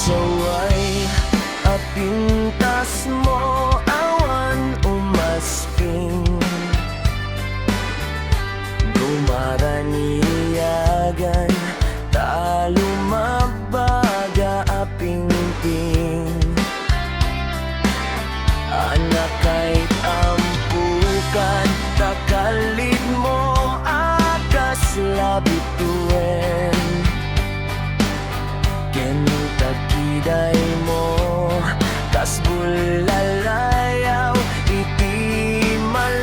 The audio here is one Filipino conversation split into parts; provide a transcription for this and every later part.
saway apintas mo awan umasping gumaraniyagan talumabaga apingping anak kahit ampukan takalit mo akas labituen takiday mo kas bulalayaw iti malem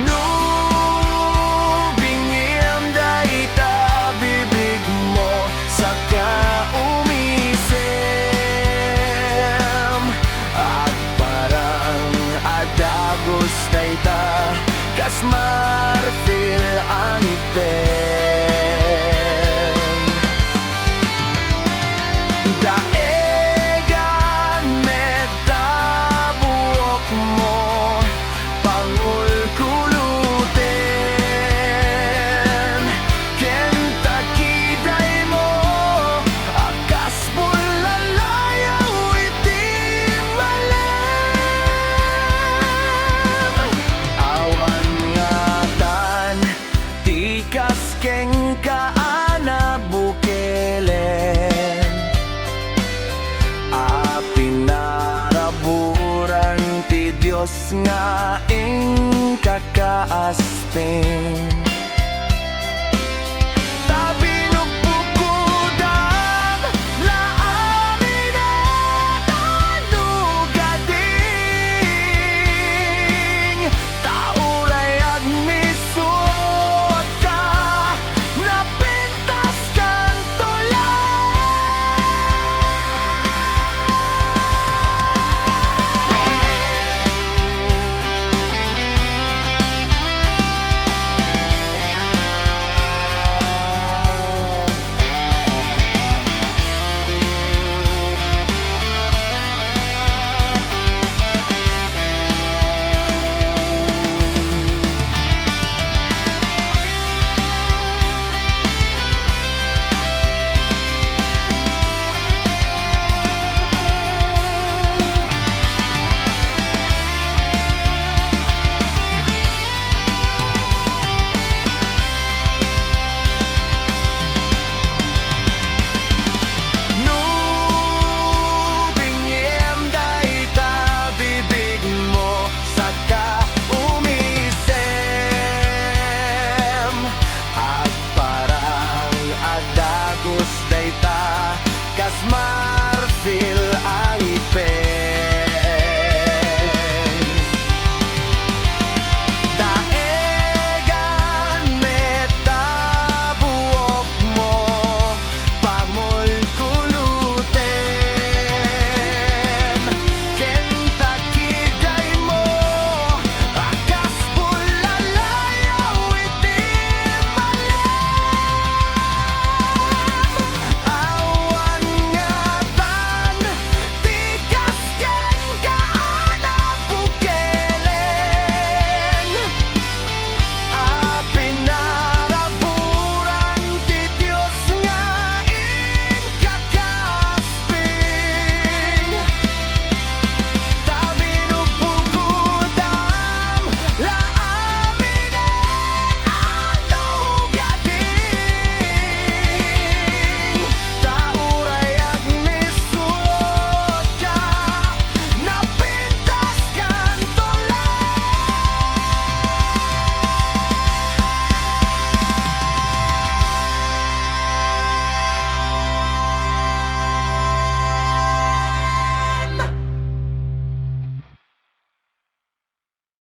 no bingim dayta bibig mo saka umisem at parang adagos dayta kas marfil ang daegan metabuok mo pangulkuluten kentakiday mo akas bulalayaw iti malem awan ngatan tikas keng kaana bukelen apinaraburan ti Diyos nga ing kakaasping